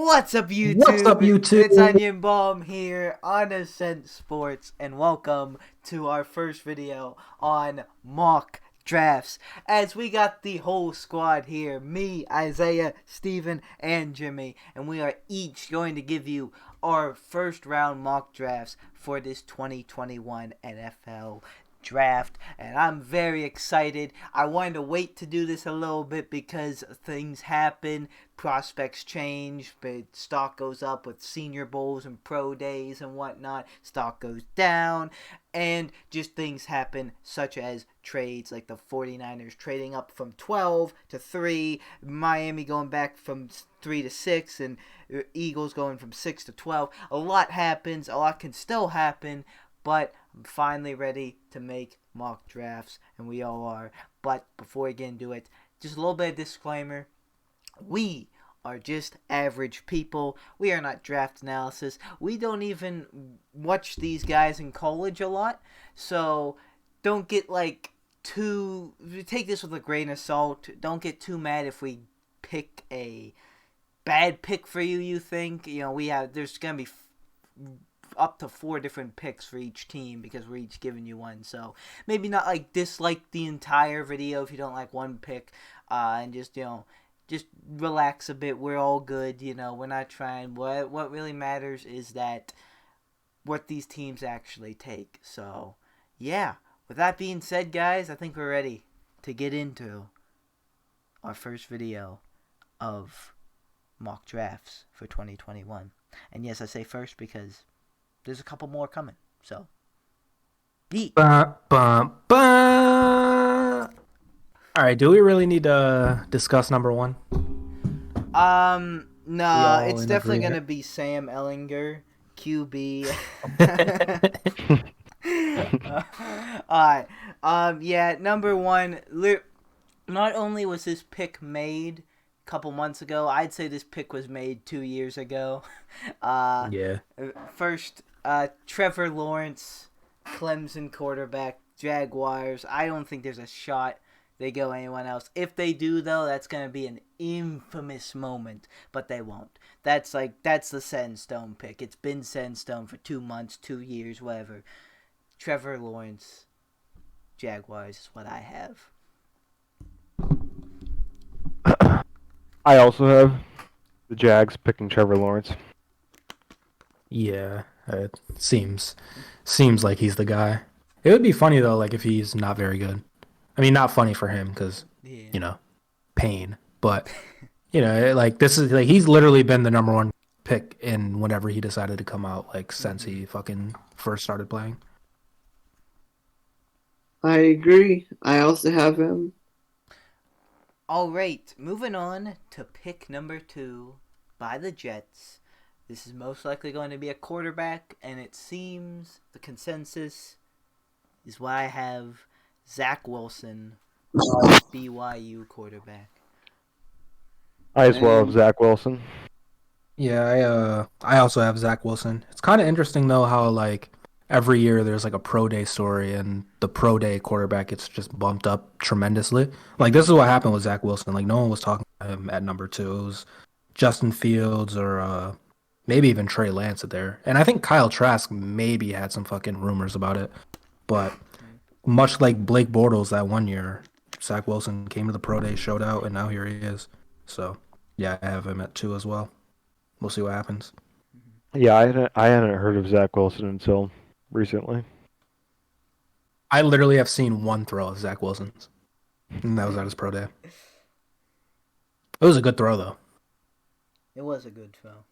What's up, YouTube? What's up, YouTube? It's Onion Bomb here on Ascent Sports, and welcome to our first video on mock drafts. As we got the whole squad here, me, Isaiah, Steven, and Jimmy, and we are each going to give you our first round mock drafts for this 2021 NFL draft, and I'm very excited. I wanted to wait to do this a little bit because things happen, prospects change, but stock goes up with Senior Bowls and pro days and whatnot, stock goes down, and just things happen such as trades like the 49ers trading up from 12 to 3, Miami going back from 3 to 6, and Eagles going from 6 to 12. A lot happens, a lot can still happen, but I'm finally ready to make mock drafts, and we all are. But before we get into it, just a little bit of disclaimer. We are just average people. We are not draft analysis. We don't even watch these guys in college a lot. So don't get take this with a grain of salt. Don't get too mad if we pick a bad pick for you, you think. There's going to be up to 4 different picks for each team because we're each giving you one. So maybe not dislike the entire video if you don't like one pick, and just relax a bit. We're all good. We're not trying. What really matters is that what these teams actually take. So yeah, with that being said, guys, I think we're ready to get into our first video of mock drafts for 2021. And yes, I say first because there's a couple more coming. So, All right, do we really need to discuss number one? No, it's definitely gonna be Sam Ellinger, QB. Alright. Yeah, number one. Not only was this pick made a couple months ago, I'd say this pick was made 2 years ago. Yeah. First, Trevor Lawrence, Clemson quarterback, Jaguars. I don't think there's a shot they go anyone else. If they do, though, that's going to be an infamous moment, but they won't. That's the set in stone pick. It's been set in stone for 2 months, 2 years, whatever. Trevor Lawrence, Jaguars is what I have. I also have the Jags picking Trevor Lawrence. Yeah, it seems like he's the guy. It would be funny though, if he's not very good. I mean, not funny for him because pain. But this is he's literally been the number one pick in whenever he decided to come out, since he fucking first started playing. I agree. I also have him. All right, moving on to pick number 2 by the Jets. This is most likely going to be a quarterback, and it seems the consensus is why I have Zach Wilson, BYU quarterback. I as well have Zach Wilson. Yeah, I also have Zach Wilson. It's kind of interesting though how every year there's a pro day story, and the pro day quarterback gets just bumped up tremendously. This is what happened with Zach Wilson. No one was talking about him at number 2. It was Justin Fields or maybe even Trey Lance there. And I think Kyle Trask maybe had some fucking rumors about it. But much like Blake Bortles that one year, Zach Wilson came to the pro day, showed out, and now here he is. So yeah, I have him at 2 as well. We'll see what happens. Yeah, I hadn't heard of Zach Wilson until recently. I literally have seen one throw of Zach Wilson's, and that was at his pro day. It was a good throw, though. It was a good throw.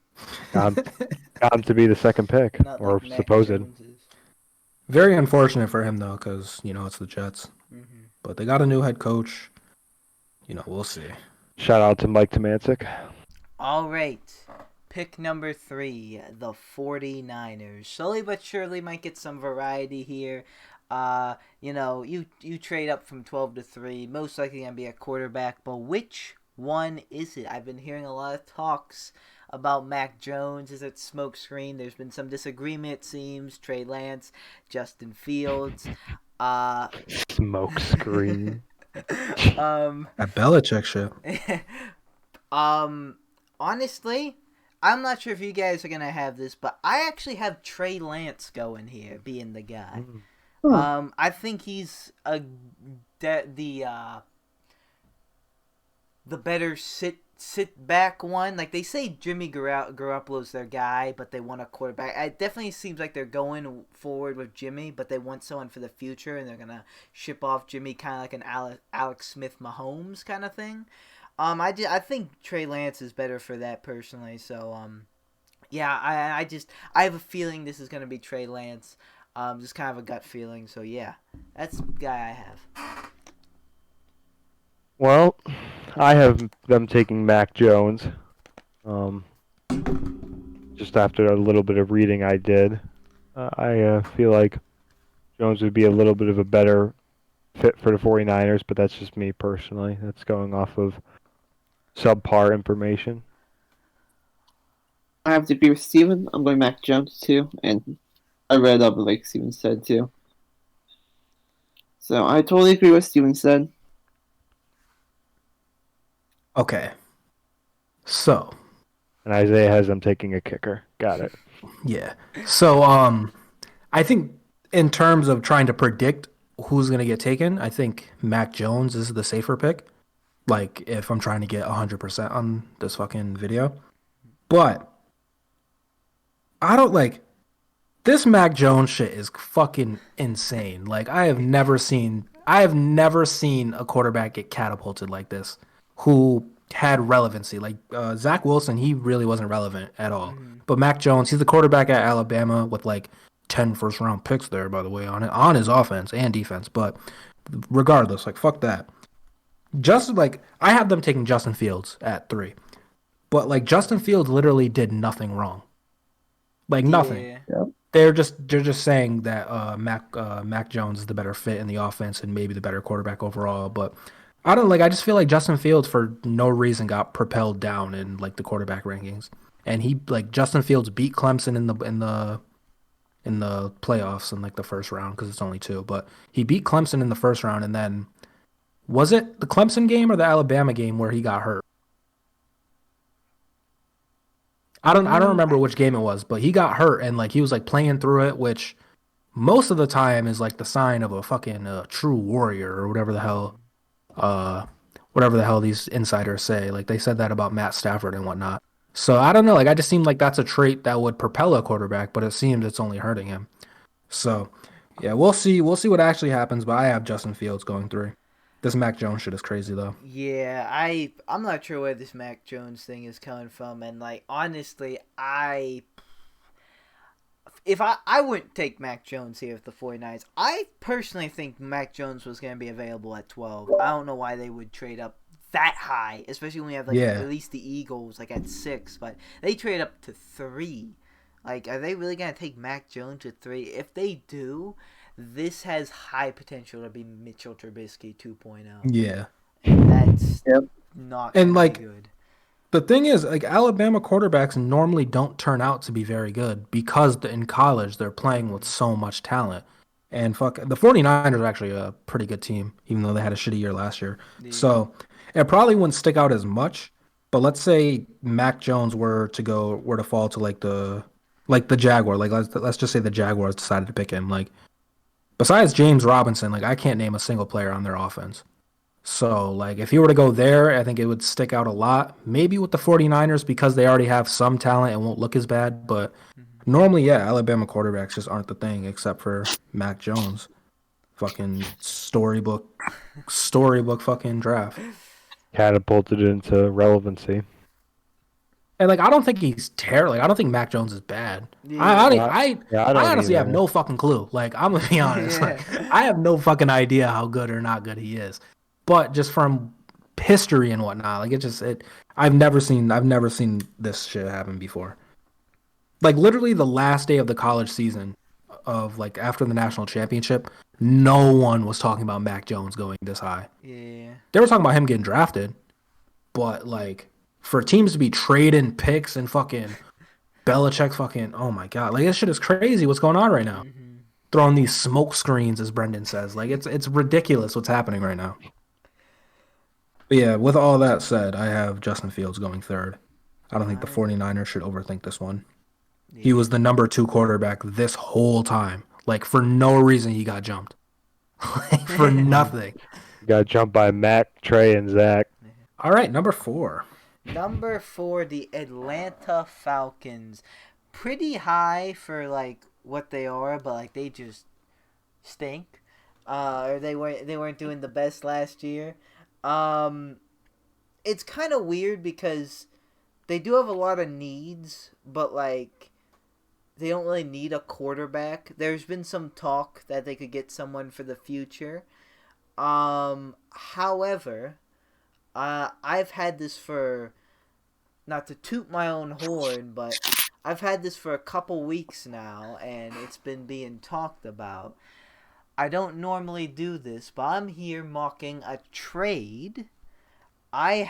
Got him to be the second pick, or supposed. Very unfortunate for him, though, because, it's the Jets. Mm-hmm. But they got a new head coach. We'll see. Shout out to Mike Tomancic. All right. Pick number 3, the 49ers. Slowly but surely might get some variety here. You trade up from 12 to 3. Most likely going to be a quarterback. But which one is it? I've been hearing a lot of talks about Mac Jones. Is it smokescreen? There's been some disagreement, it seems. Trey Lance, Justin Fields. Smokescreen. That Belichick shit. Honestly, I'm not sure if you guys are gonna have this, but I actually have Trey Lance going here, being the guy. I think he's the better sit back one. Like, they say Jimmy Garoppolo's their guy, but they want a quarterback. It definitely seems like they're going forward with Jimmy, but they want someone for the future, and they're gonna ship off Jimmy kind of like an Alex Smith Mahomes kind of thing. I think Trey Lance is better for that personally. So yeah, I have a feeling this is gonna be Trey Lance. Just kind of a gut feeling. So yeah, that's the guy I have. Well, I have them taking Mac Jones. Just after a little bit of reading I did, I feel like Jones would be a little bit of a better fit for the 49ers, but that's just me personally. That's going off of subpar information. I have to agree with Steven. I'm going Mac Jones too, and I read up like Steven said too. So I totally agree with Steven said. Okay. So. And Isaiah has them taking a kicker. Got it. Yeah. So I think in terms of trying to predict who's going to get taken, I think Mac Jones is the safer pick. Like, if I'm trying to get 100% on this fucking video. But I don't this Mac Jones shit is fucking insane. Like, I have never seen a quarterback get catapulted like this who had relevancy. Like, Zach Wilson, he really wasn't relevant at all. But Mac Jones, he's the quarterback at Alabama with 10 first-round picks there, by the way, on his offense and defense. But regardless, fuck that. I have them taking Justin Fields at 3. But Justin Fields literally did nothing wrong. Nothing. Yeah. Yep. They're just saying that Mac Jones is the better fit in the offense and maybe the better quarterback overall. But I just feel like Justin Fields for no reason got propelled down in the quarterback rankings. And he Justin Fields beat Clemson in the playoffs in the first round, because it's only 2. But he beat Clemson in the first round, and then was it the Clemson game or the Alabama game where he got hurt? I don't remember which game it was, but he got hurt and he was playing through it, which most of the time is the sign of a fucking true warrior, or whatever the hell these insiders say. They said that about Matt Stafford and whatnot. So I don't know. I just seem like that's a trait that would propel a quarterback, but it seems it's only hurting him. So yeah, we'll see. We'll see what actually happens. But I have Justin Fields going 3. This Mac Jones shit is crazy though. Yeah, I'm not sure where this Mac Jones thing is coming from, and honestly, if I wouldn't take Mac Jones here with the 49ers. I personally think Mac Jones was going to be available at 12. I don't know why they would trade up that high, especially when we have at least the Eagles at 6, but they trade up to 3. Are they really going to take Mac Jones at 3? If they do, this has high potential to be Mitchell Trubisky 2.0. Yeah. And that's not and good. The thing is, Alabama quarterbacks normally don't turn out to be very good because in college they're playing with so much talent. And the 49ers are actually a pretty good team, even though they had a shitty year last year. Yeah. So it probably wouldn't stick out as much. But let's say Mac Jones were to fall to the Jaguar. Let's just say the Jaguars decided to pick him. Besides James Robinson, I can't name a single player on their offense. So, if he were to go there, I think it would stick out a lot. Maybe with the 49ers because they already have some talent and won't look as bad. But normally, yeah, Alabama quarterbacks just aren't the thing except for Mac Jones. Fucking storybook fucking draft. Catapulted into relevancy. And I don't think he's terrible. I don't think Mac Jones is bad. Yeah. I honestly have no fucking clue. I'm gonna be honest. Yeah. I have no fucking idea how good or not good he is. But just from history and whatnot, I've never seen this shit happen before. Literally the last day of the college season of after the national championship, no one was talking about Mac Jones going this high. Yeah. They were talking about him getting drafted, but for teams to be trading picks and fucking Belichick fucking, oh my god, this shit is crazy. What's going on right now? Mm-hmm. Throwing these smoke screens, as Brenden says, it's ridiculous what's happening right now. But yeah, with all that said, I have Justin Fields going 3rd. I don't think the 49ers should overthink this one. Yeah. He was the number 2 quarterback this whole time. Like, for no reason he got jumped. For nothing. Got jumped by Mac, Trey, and Zach. All right, number 4. Number 4, the Atlanta Falcons. Pretty high for like what they are, but like they just stink. Or they weren't doing the best last year. It's kind of weird because they do have a lot of needs, but like they don't really need a quarterback. There's been some talk that they could get someone for the future. However, I've had this for, not to toot my own horn, but I've had this for a couple weeks now, and it's been being talked about. I don't normally do this, but I'm here mocking a trade. I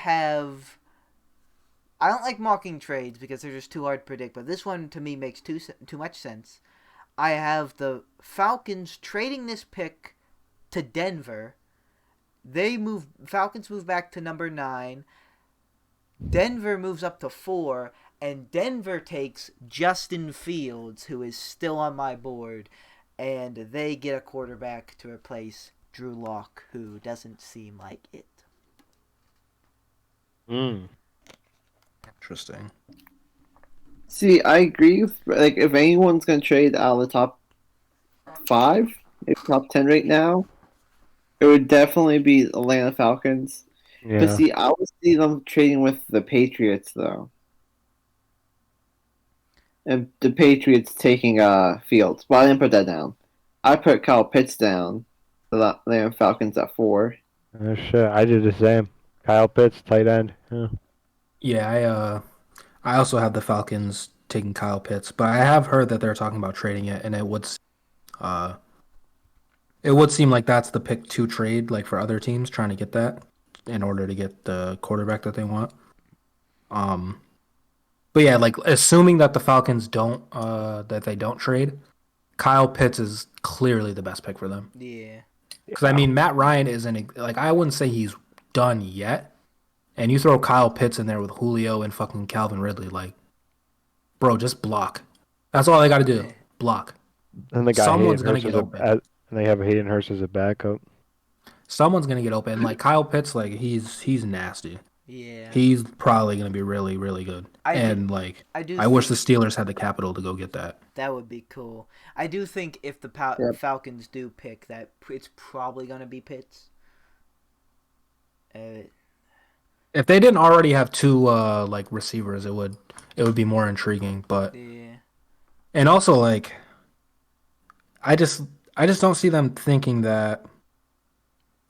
don't like mocking trades because they're just too hard to predict, but this one to me makes too much sense. I have the Falcons trading this pick to Denver. Falcons move back to number 9. Denver moves up to 4, and Denver takes Justin Fields, who is still on my board, and they get a quarterback to replace Drew Lock, who doesn't seem like it. Interesting. See, I agree with, like, if anyone's going to trade out of the top 5, maybe top 10 right now, it would definitely be Atlanta Falcons. Yeah. But see, I would see them trading with the Patriots, though. And the Patriots taking Fields. But I didn't put that down. I put Kyle Pitts down. The Atlanta Falcons at 4. Oh, shit. I did the same. Kyle Pitts, tight end. Yeah. Yeah, I also have the Falcons taking Kyle Pitts, but I have heard that they're talking about trading it, and it would seem like that's the pick to trade, like for other teams trying to get that in order to get the quarterback that they want. But yeah, like assuming that the Falcons don't trade, Kyle Pitts is clearly the best pick for them. Yeah. Because I mean, Matt Ryan isn't like, I wouldn't say he's done yet. And you throw Kyle Pitts in there with Julio and fucking Calvin Ridley, like, bro, just block. That's all they got to do. Block. And the guy Someone's going to get open. And they have Hayden Hurst as a backup. Someone's going to get open. Like, Kyle Pitts, like, he's nasty. Yeah. He's probably going to be really, really good. I wish the Steelers had the capital to go get that. That would be cool. I do think if the Falcons do pick that, it's probably going to be Pitts. If they didn't already have 2 like receivers, it would be more intriguing. But yeah. And also, like, I just don't see them thinking that.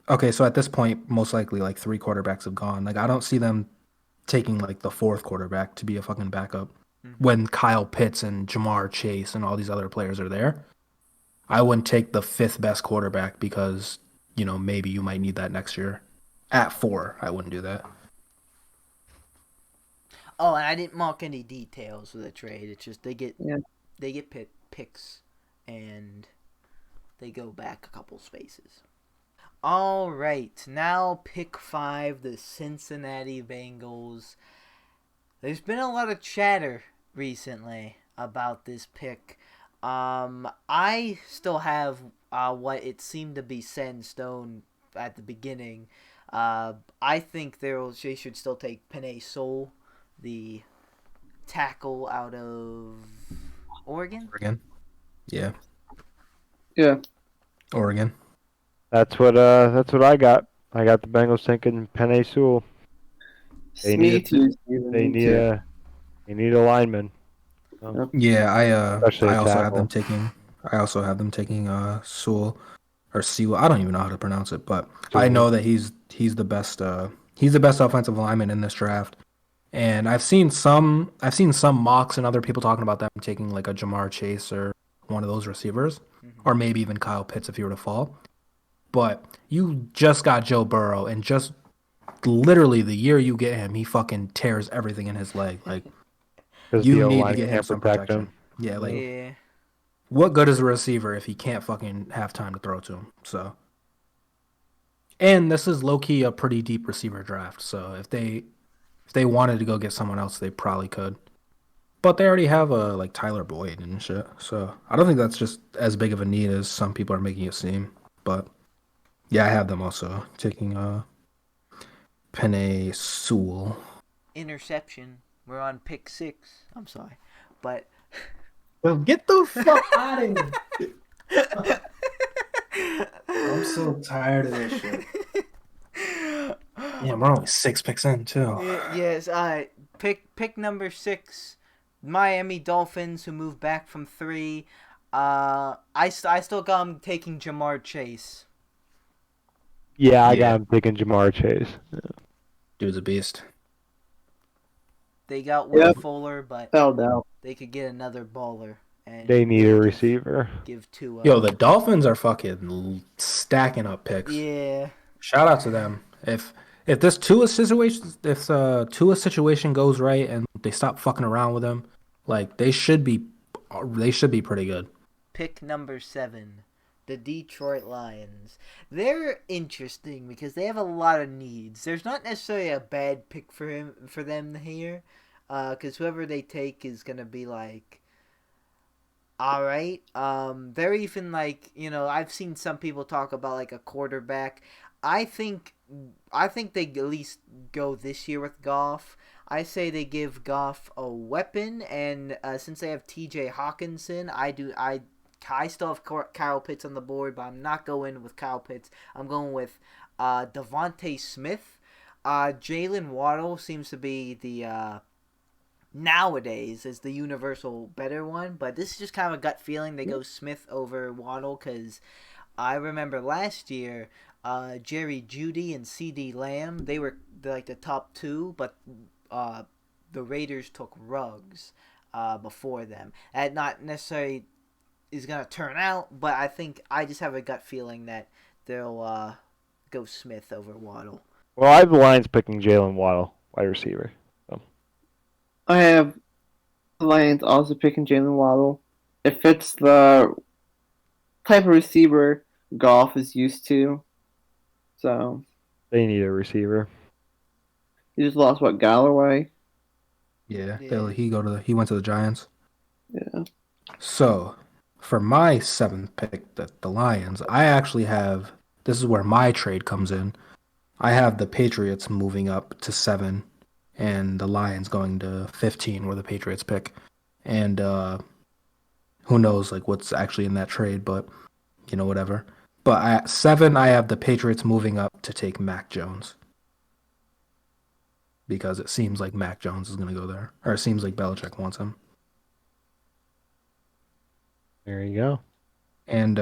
Okay, so at this point, most likely like 3 quarterbacks have gone. Like, I don't see them taking like the 4th quarterback to be a fucking backup when Kyle Pitts and Jamar Chase and all these other players are there. I wouldn't take the 5th best quarterback because, you know, maybe you might need that next year. At 4, I wouldn't do that. Oh, and I didn't mark any details of the trade. It's just they get picks and they go back a couple spaces. All right, now pick 5, the Cincinnati Bengals. There's been a lot of chatter recently about this pick. I still have what it seemed to be set in stone at the beginning. I think they should still take Penei Sewell, the tackle out of Oregon. Yeah. Oregon. That's what I got. I got the Bengals thinking Penei Sewell. They need a lineman. So. Yeah, I also have them taking Sewell or Sewell. I don't even know how to pronounce it, but I know that he's the best offensive lineman in this draft. And I've seen some mocks and other people talking about them taking like a Jamar Chase or one of those receivers, or maybe even Kyle Pitts if he were to fall. But you just got Joe Burrow, and just literally the year you get him, he fucking tears everything in his leg. Like, you need to get him some protection. Yeah, like, what good is a receiver if he can't fucking have time to throw to him? So, and this is low key a pretty deep receiver draft. So if they if they wanted to go get someone else, they probably could. But they already have like Tyler Boyd and shit. So I don't think that's just as big of a need as some people are making it seem. But yeah, I have them also taking Penei Sewell. Interception. We're on pick 6. I'm sorry. But Well, get the fuck out of here. I'm so tired of this shit. Yeah, we're only 6 picks in too. yes, pick number 6, Miami Dolphins, who moved back from 3. I still got them taking Jamar Chase. Yeah, I got him picking Jamar Chase. Dude's a beast. They got Will Fuller, but Fell down. they could get another baller. And They need a receiver. Give to Yo, the Dolphins are fucking stacking up picks. Yeah. Shout out to them. If this Tua situation goes right and they stop fucking around with him, like they should be pretty good. Pick number 7, the Detroit Lions. They're interesting because they have a lot of needs. There's not necessarily a bad pick for them here, because whoever they take is gonna be like, all right. They're even like, I've seen some people talk about like a quarterback. I think they at least go this year with Goff. I say they give Goff a weapon, and since they have T.J. Hawkinson, I still have Kyle Pitts on the board, but I'm not going with Kyle Pitts. I'm going with Devontae Smith. Jalen Waddle seems to be the nowadays is the universal better one, but this is just kind of a gut feeling. They go Smith over Waddle because I remember last year Jerry Jeudy and CD Lamb, they were like the top 2, but the Raiders took Ruggs before them. That not necessarily is going to turn out, but I just have a gut feeling that they'll go Smith over Waddle. Well, I have the Lions picking Jalen Waddle, wide receiver. So. I have the Lions also picking Jalen Waddle. It fits the type of receiver Goff is used to. So They need a receiver. you just lost Galloway? Yeah. He went to the Giants. Yeah. So for my 7th pick, the Lions, I actually have. This is where my trade comes in. I have the Patriots moving up to 7, and the Lions going to 15, where the Patriots pick. And who knows like what's actually in that trade, but whatever. But at 7, I have the Patriots moving up to take Mac Jones. Because it seems like Mac Jones is going to go there. Or it seems like Belichick wants him. There you go. And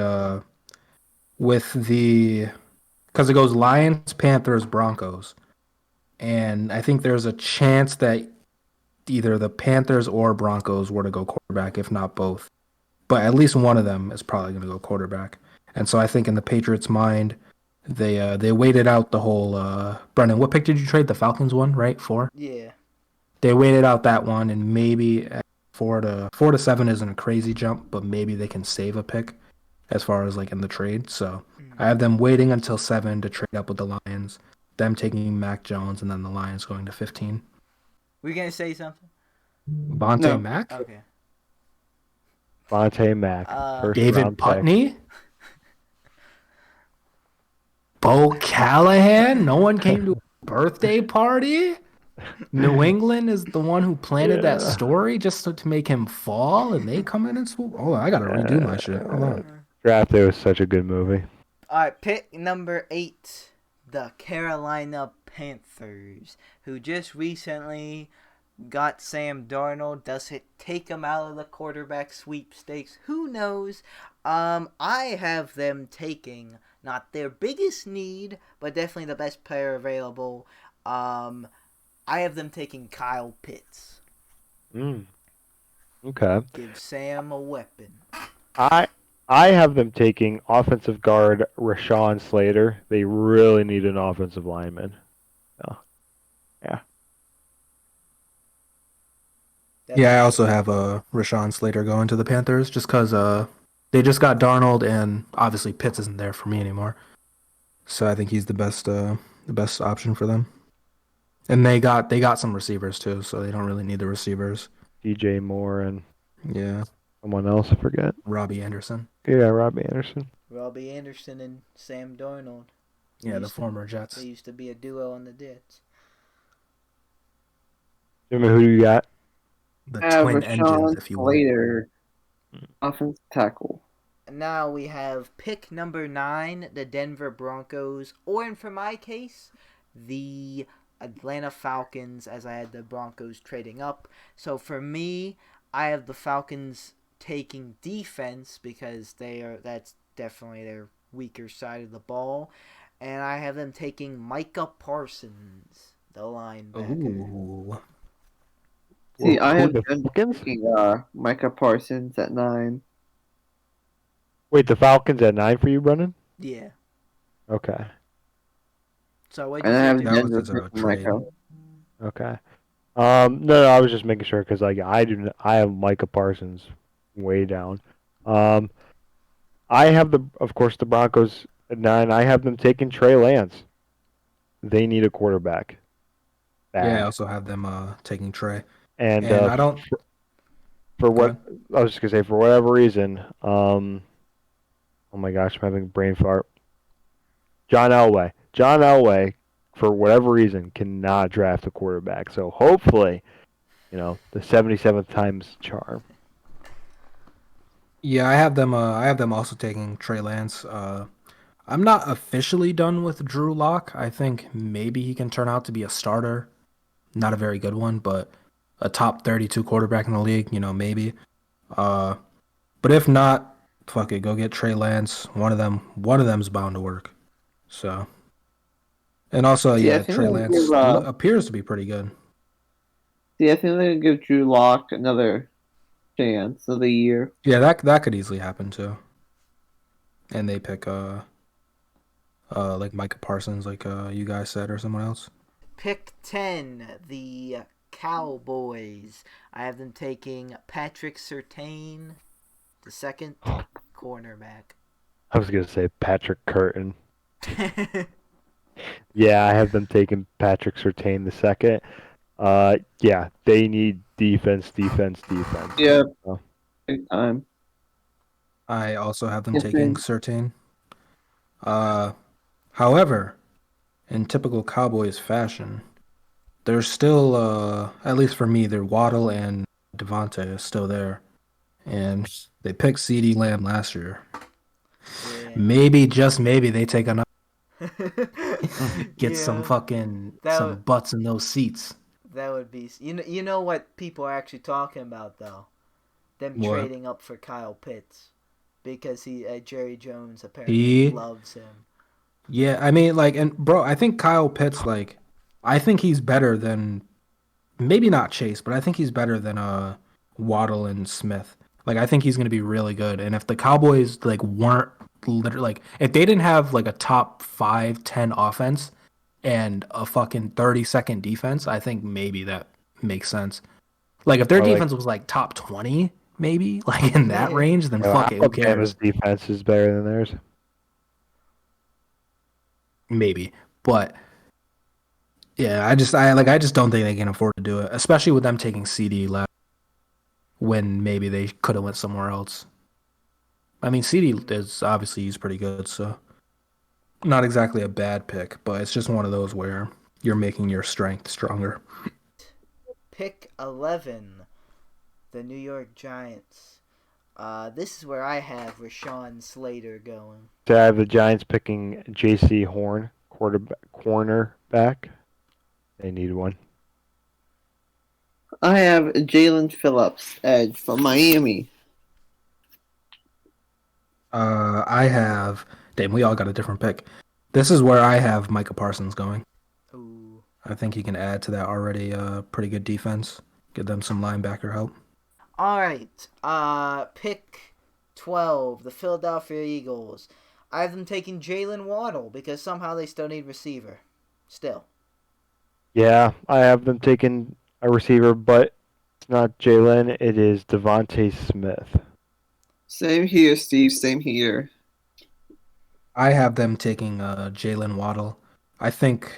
because it goes Lions, Panthers, Broncos. And I think there's a chance that either the Panthers or Broncos were to go quarterback, if not both. But at least one of them is probably going to go quarterback. And so I think in the Patriots' mind, they waited out the whole Brenden, what pick did you trade? The Falcons one, right? 4? Yeah. They waited out that one, and maybe 4 to 7 isn't a crazy jump, but maybe they can save a pick as far as like in the trade. So I have them waiting until 7 to trade up with the Lions, them taking Mac Jones, and then the Lions going to 15. Were you gonna say something? Bonte Mac? Okay. Bonte Mac. First David round Putney? Bo Callahan? No one came to a birthday party? New England is the one who planted that story just to make him fall, and they come in and swoop. Hold on, I gotta redo my shit. Hold on. Draft Day was such a good movie. All right, pick number 8, the Carolina Panthers, who just recently got Sam Darnold. Does it take him out of the quarterback sweepstakes? Who knows? I have them taking not their biggest need, but definitely the best player available. I have them taking Kyle Pitts. Okay. Give Sam a weapon. I have them taking offensive guard Rashawn Slater. They really need an offensive lineman. Oh. Yeah. Yeah, I also have Rashawn Slater going to the Panthers just because they just got Darnold, and obviously Pitts isn't there for me anymore. So I think he's the best option for them. And they got some receivers too, so they don't really need the receivers. DJ Moore and Yeah, someone else, I forget. Robbie Anderson. Yeah, Robbie Anderson. Robbie Anderson and Sam Darnold. Yeah, the used to- former Jets. They used to be a duo on the Jets. Jimmy, who do you got? The twin engines, Rashawn if you will. Slater, offensive tackle. Now we have pick number 9, the Denver Broncos, or in for my case, the Atlanta Falcons, as I had the Broncos trading up. So for me, I have the Falcons taking defense because that's definitely their weaker side of the ball, and I have them taking Micah Parsons, the linebacker. Ooh. See, I Who, have the them Falcons? taking Micah Parsons at 9. Wait, the Falcons at 9 for you, Brendan? Yeah. Okay. So what And you I have think? That was Denver his taking trade. Micah. Okay. No, I was just making sure because I have Micah Parsons way down. I have of course, the Broncos at 9. I have them taking Trey Lance. They need a quarterback. Yeah, I Bad. also have them taking Trey. And And I don't. for Go what ahead. I was just gonna say, for whatever reason, oh my gosh, I'm having a brain fart. John Elway, for whatever reason, cannot draft a quarterback. So hopefully, the 77th time's charm. Yeah, I have them. I have them also taking Trey Lance. I'm not officially done with Drew Lock. I think maybe he can turn out to be a starter. Not a very good one, but a top 32 quarterback in the league. Maybe. But if not, fuck it, go get Trey Lance. One of them's bound to work. So, and also, See, I yeah, think Trey they'll Lance give, appears to be pretty good. See, I think they're gonna give Drew Lock another chance of the year. Yeah, that could easily happen too. And they pick like Micah Parsons, like you guys said, or someone else. Pick 10, the Cowboys. I have them taking Patrick Surtain, the second cornerback. I was gonna say Patrick Curtin. Yeah, I have them taking Patrick Surtain the second. Yeah, they need defense. Yeah, So, big time. I also have them Yes, taking man. Surtain. However, in typical Cowboys fashion, there's still, at least for me, their Waddle and Devontae is still there. And they picked CeeDee Lamb last year. Yeah. Maybe, just maybe, they take another, get some Yeah, fucking, that some would- butts in those seats. that would be. You know what people are actually talking about though? Them What? trading up for Kyle Pitts because Jerry Jones apparently loves him. Yeah, I mean, like, and bro, I think Kyle Pitts, like, I think he's better than, maybe not Chase, but I think he's better than Waddle and Smith. Like, I think he's gonna be really good. And if the Cowboys weren't literally if they didn't have like a top 5-10 offense and a fucking 30-second defense, I think maybe that makes sense. Like if their defense was like top 20, maybe like in that range, then fuck it, who cares? Alabama's defense is better than theirs. Maybe, but yeah, I just don't think they can afford to do it, especially with them taking CD left when maybe they could have went somewhere else. I mean, CD is obviously he's pretty good, so not exactly a bad pick, but it's just one of those where you're making your strength stronger. Pick 11, the New York Giants. This is where I have Rashawn Slater going. So I have the Giants picking J.C. Horn, cornerback. They need one. I have Jalen Phillips, edge from Miami. I have. Damn, we all got a different pick. This is where I have Micah Parsons going. Ooh. I think he can add to that already pretty good defense. Give them some linebacker help. All right. Pick 12, the Philadelphia Eagles. I have them taking Jalen Waddle because somehow they still need receiver. Still. Yeah, I have them taking a receiver, but it's not Jalen. It is Devontae Smith. Same here, Steve. Same here. I have them taking Jalen Waddle. I think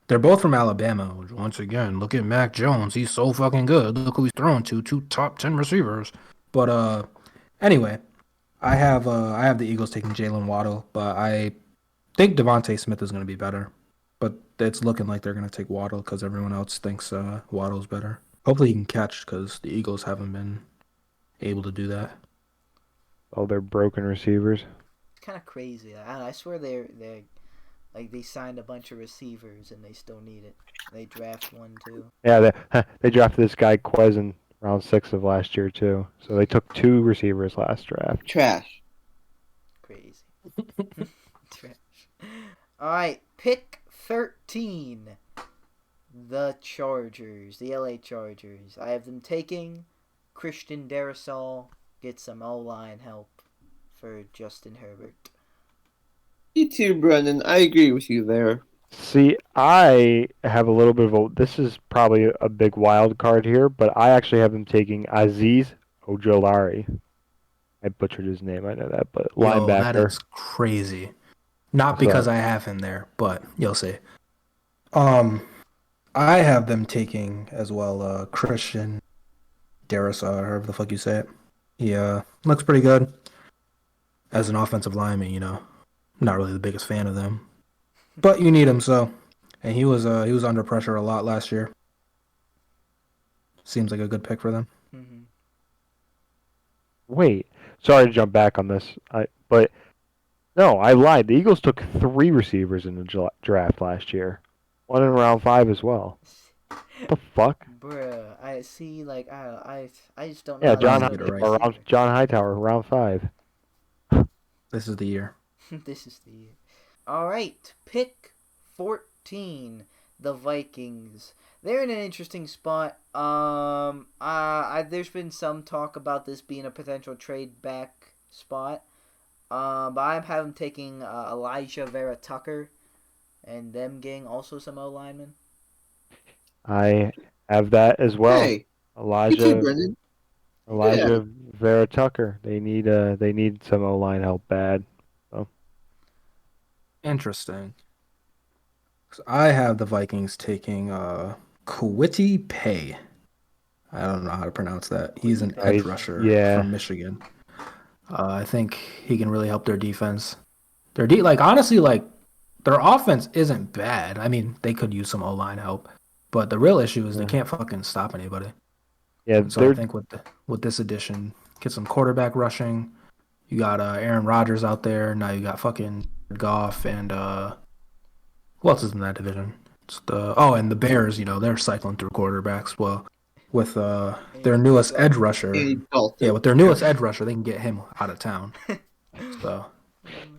They're both from Alabama. Once again, look at Mac Jones. He's so fucking good. Look who he's throwing to. Two top 10 receivers. But anyway, I have the Eagles taking Jalen Waddle, but I think Devontae Smith is going to be better. But it's looking like they're going to take Waddle because everyone else thinks Waddle's better. Hopefully he can catch because the Eagles haven't been able to do that. Oh, they're broken receivers. It's kind of crazy. I swear they're like they signed a bunch of receivers and they still need it. They draft one too. Yeah, they drafted this guy Quez in round 6 of last year too. So they took 2 receivers last draft. Trash. Crazy. Trash. All right, pick 13. The Chargers, the LA Chargers. I have them taking Christian Darrisaw. Get some O-line help for Justin Herbert. Me too, Brenden. I agree with you there. See, I have a little bit of a... This is probably a big wild card here, but I actually have him taking Azeez Ojolari. I butchered his name, I know that, but Yo, linebacker. that is crazy. Not because I have him there, but you'll see. I have them taking as well Christian Darrisaw, however the fuck you say it. He looks pretty good as an offensive lineman, you know. I'm not really the biggest fan of them. But you need him, so. And he was under pressure a lot last year. Seems like a good pick for them. Mm-hmm. Wait, sorry to jump back on this, but no, I lied. The Eagles took 3 receivers in the draft last year. 1 in round 5 as well. What the fuck? Bruh, I see. Like I just don't know. Yeah, how John Hightower, round 5. This is the year. This is the year. All right, pick 14. The Vikings. They're in an interesting spot. There's been some talk about this being a potential trade back spot. But I have them taking Elijah Vera Tucker, and them getting also some O linemen. I have that as well. Hey, Elijah you too, Brenden. Elijah Vera Tucker. They need some O-line help bad. So. Interesting. So I have the Vikings taking Kwity Paye. I don't know how to pronounce that. He's an edge rusher from Michigan. I think he can really help their defense. Honestly, their offense isn't bad. I mean, they could use some O-line help, but the real issue is they can't fucking stop anybody. Yeah, so I think with this addition, get some quarterback rushing. You got Aaron Rodgers out there. Now you got fucking Goff and who else is in that division? It's and the Bears. You know, they're cycling through quarterbacks. Well, with their newest edge rusher, with their newest edge rusher, they can get him out of town. So.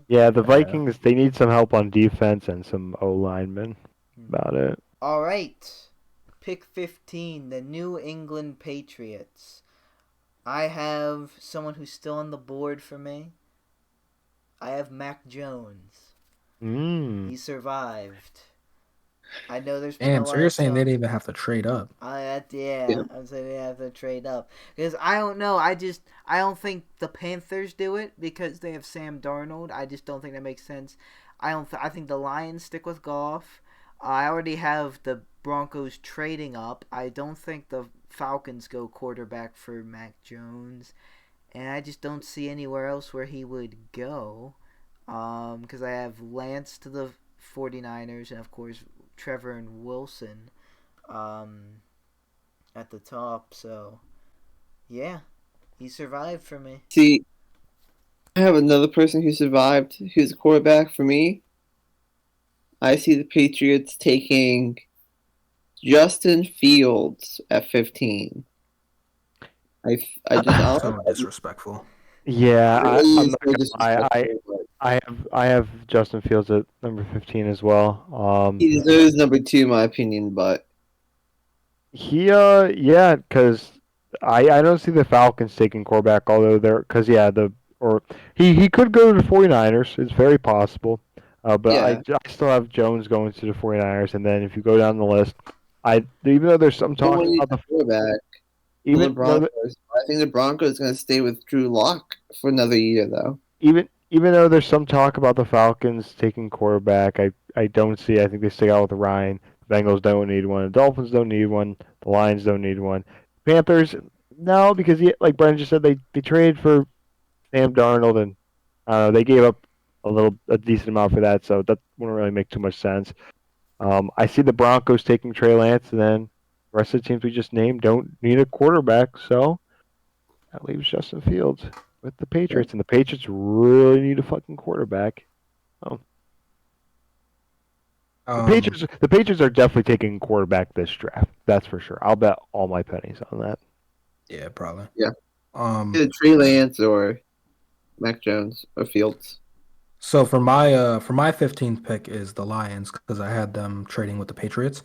Yeah, the Vikings, they need some help on defense and some O-linemen. About it. All right. Pick 15, the New England Patriots. I have someone who's still on the board for me. I have Mac Jones. He survived. I know there's been so you're saying they didn't even have to trade up? I'm saying they have to trade up because I don't know. I don't think the Panthers do it because they have Sam Darnold. I just don't think that makes sense. I think the Lions stick with Goff. I already have the Broncos trading up. I don't think the Falcons go quarterback for Mac Jones, and I just don't see anywhere else where he would go. Because I have Lance to the 49ers and of course Trevor and Wilson at the top. So yeah, he survived for me. See, I have another person who survived who's a quarterback for me. I see the Patriots taking Justin Fields at 15. I just so disrespectful. Yeah, I'm not gonna lie. I have Justin Fields at number 15 as well. He deserves number 2 in my opinion, but because I don't see the Falcons taking quarterback, although he could go to the 49ers. It's very possible. But I still have Jones going to the 49ers, and then if you go down the list, even though there's some talk about the quarterback, the Broncos, I think the Broncos going to stay with Drew Lock for another year, though. Even though there's some talk about the Falcons taking quarterback, I don't see. I think they stick out with Ryan. Bengals don't need one. The Dolphins don't need one. The Lions don't need one. Panthers, no, because like Brenden just said, they traded for Sam Darnold, and they gave up a decent amount for that, so that wouldn't really make too much sense. I see the Broncos taking Trey Lance, and then the rest of the teams we just named don't need a quarterback, so that leaves Justin Fields with the Patriots, and the Patriots really need a fucking quarterback. The Patriots are definitely taking a quarterback this draft. That's for sure. I'll bet all my pennies on that. Yeah, probably. Yeah. Either Trey Lance or Mac Jones or Fields. So for my 15th pick is the Lions because I had them trading with the Patriots,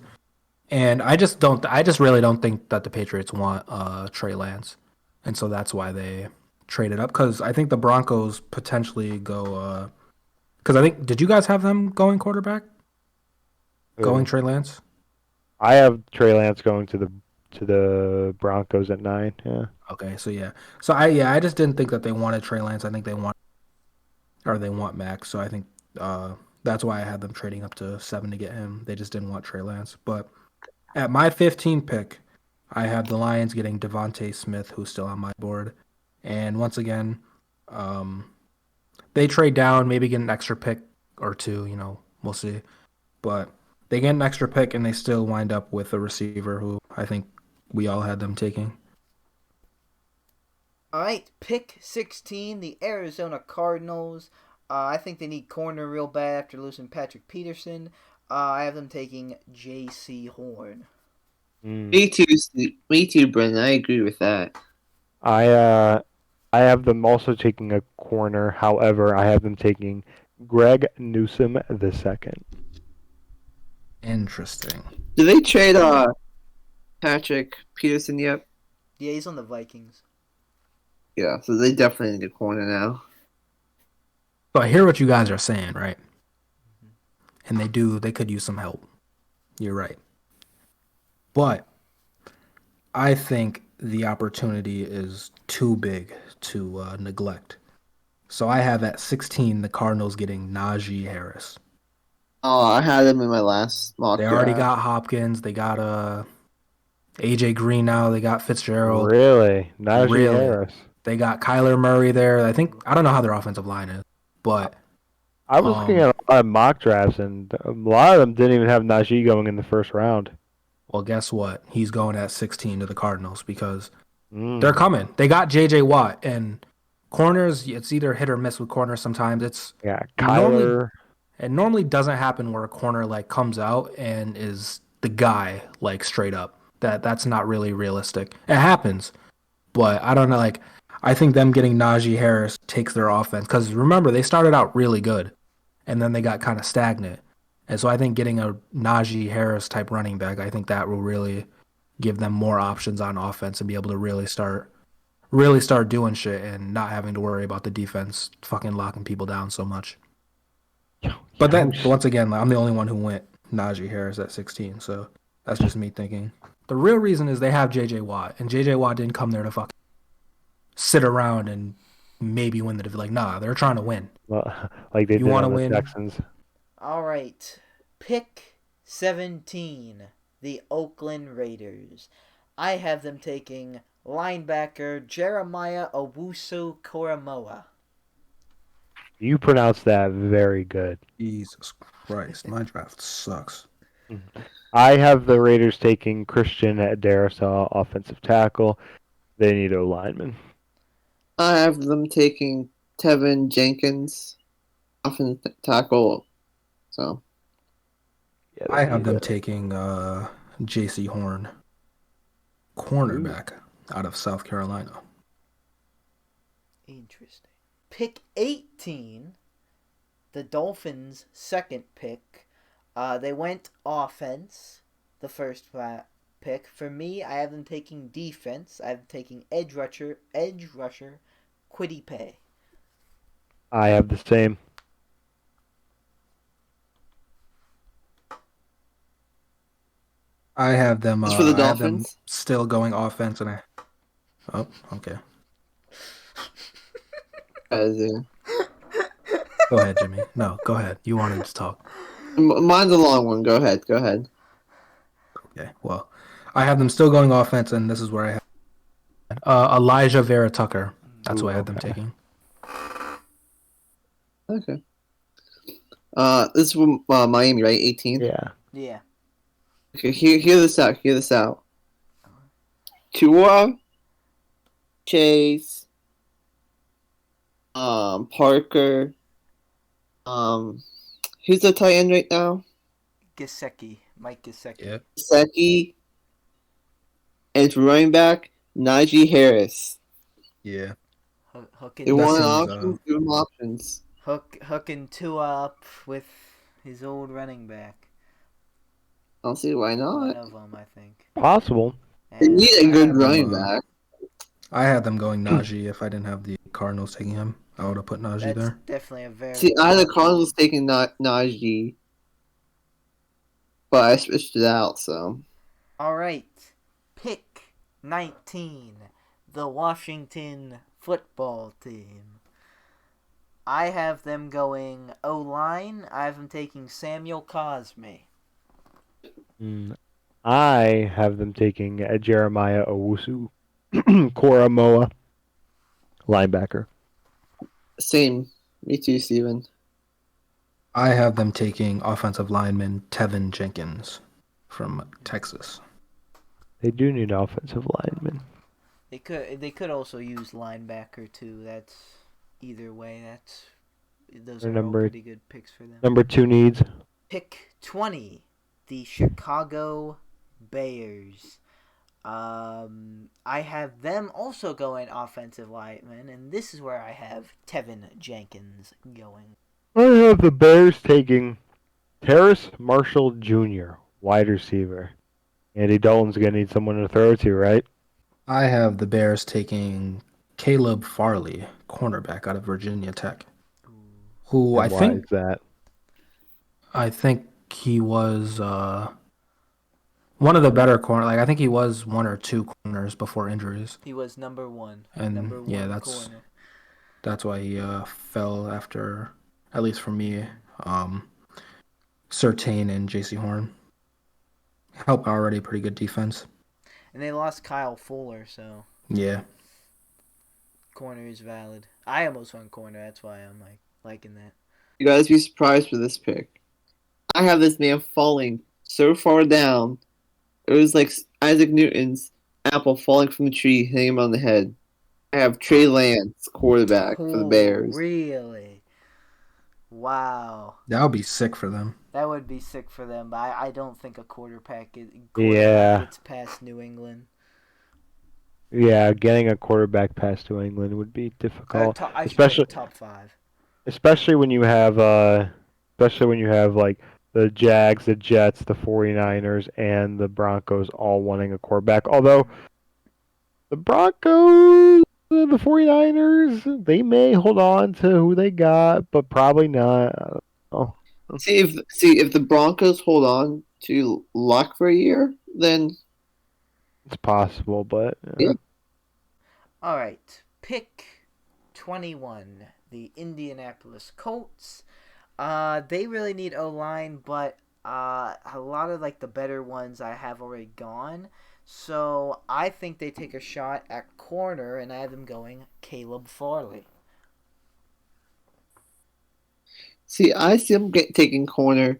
and I just really don't think that the Patriots want Trey Lance, and so that's why they traded up. Because I think the Broncos potentially go. Because I think did you guys have them going quarterback? Going Trey Lance? I have Trey Lance going to the Broncos at 9. Yeah. Okay, so yeah. So I just didn't think that they wanted Trey Lance. I think they want Max. So I think that's why I had them trading up to 7 to get him. They just didn't want Trey Lance. But at my 15 pick, I have the Lions getting Devontae Smith, who's still on my board. And once again, they trade down, maybe get an extra pick or two. We'll see. But they get an extra pick, and they still wind up with a receiver who I think we all had them taking. All right, pick 16, the Arizona Cardinals. I think they need corner real bad after losing Patrick Peterson. I have them taking J.C. Horn. Me too, Brenden. I agree with that. I have them also taking a corner. However, I have them taking Greg Newsome II. Interesting. Did they trade Patrick Peterson yet? Yeah, he's on the Vikings. Yeah, so they definitely need a corner now. So I hear what you guys are saying, right? And they could use some help. You're right. But I think the opportunity is too big to neglect. So I have at 16 the Cardinals getting Najee Harris. Oh, I had them in my last mock They draft. already got Hopkins. They got AJ Green now. They got Fitzgerald. Really? Najee Harris. They got Kyler Murray there. I don't know how their offensive line is, but I was looking at a lot of mock drafts, and a lot of them didn't even have Najee going in the first round. Well, guess what? He's going at 16 to the Cardinals because they're coming. They got J.J. Watt, and corners, it's either hit or miss with corners sometimes. Kyler. It normally doesn't happen where a corner comes out and is the guy straight up. That's not really realistic. It happens, but I don't know. I think them getting Najee Harris takes their offense because remember they started out really good, and then they got kind of stagnant. And so I think getting a Najee Harris type running back, I think that will really give them more options on offense and be able to really start doing shit and not having to worry about the defense fucking locking people down so much. But then, once again, I'm the only one who went Najee Harris at 16, so that's just me thinking. The real reason is they have J.J. Watt, and J.J. Watt didn't come there to fucking sit around and maybe win the division. Nah, they're trying to win. Well, like they did on the Texans. All right, pick 17, the Oakland Raiders. I have them taking linebacker Jeremiah Owusu-Koramoah. You pronounced that very good. Jesus Christ, my draft sucks. I have the Raiders taking Christian Darrisaw, offensive tackle. They need a lineman. I have them taking Tevin Jenkins, offensive tackle. So yeah, I have them taking J.C. Horn, cornerback out of South Carolina. Interesting. Pick 18, the Dolphins' second pick. They went offense, the first pick. For me, I have them taking defense. I have them taking edge rusher, Kwity Paye. I have the same. I have them. For the Dolphins? I have them still going offense, and oh, okay. Go ahead, Jimmy. No, go ahead. You wanted to talk. Mine's a long one. Go ahead. Okay, well, I have them still going offense, and this is where I have Elijah Vera Tucker. That's Ooh, what I had them okay. taking. Okay. This is from Miami, right? 18. Yeah. Yeah. Okay, hear this out. Hear this out. Tua, Chase, Parker, who's the tight end right now? Mike Gesicki. Yeah. Seki, and for running back, Najee Harris. Yeah. Hooking They want seems, options. Give them options. hooking Tua up with his old running back. I don't see why One not. of them, I think. Possible. They And need a I good had running them, back. I had them going Najee. If I didn't have the Cardinals taking him, I would have put Najee that's there. definitely a very. See, I had the Cardinals taking Najee, but I switched it out. So All right, pick 19, the Washington football team. I have them going O-line. I have them taking Samuel Cosme. I have them taking Jeremiah Owusu, Koramoa, linebacker. same. Me too, Steven. I have them taking offensive lineman Tevin Jenkins from Texas. They do need offensive linemen. They could also use linebacker too. That's either way. Those Their are all number- pretty good picks for them. Number 2 needs. Pick 20, the Chicago Bears. I have them also going offensive lineman, and this is where I have Tevin Jenkins going. I have the Bears taking Terrace Marshall Jr., wide receiver. Andy Dalton's going to need someone to throw to, right? I have the Bears taking Caleb Farley, cornerback out of Virginia Tech, who And why is that? I think he was one of the better corner. Like I think he was one or two corners before injuries, He was number one. and Number one yeah, corner. that's why he fell after, at least for me, Surtain and J.C. Horn. Help already pretty good defense. And they lost Kyle Fuller, so Yeah. corner is valid. I almost went corner. That's why I'm liking that. You guys be surprised with this pick. I have this man falling so far down. It was like Isaac Newton's apple falling from the tree, hitting him on the head. I have Trey Lance, quarterback for the Bears. Really? Wow. That would be sick for them. That would be sick for them, but I don't think a quarterback Yeah. gets past New England. Yeah, getting a quarterback past New England would be difficult, I should say top 5. especially when you have like the Jags, the Jets, the 49ers, and the Broncos all wanting a quarterback. Although the Broncos, the 49ers, they may hold on to who they got, but probably not. I don't know. See if the Broncos hold on to Luck for a year, then It's possible, but Yeah. All right. Pick 21, the Indianapolis Colts. They really need O-line, but a lot of like the better ones I have already gone. So I think they take a shot at corner, and I have them going Caleb Farley. see I see him taking corner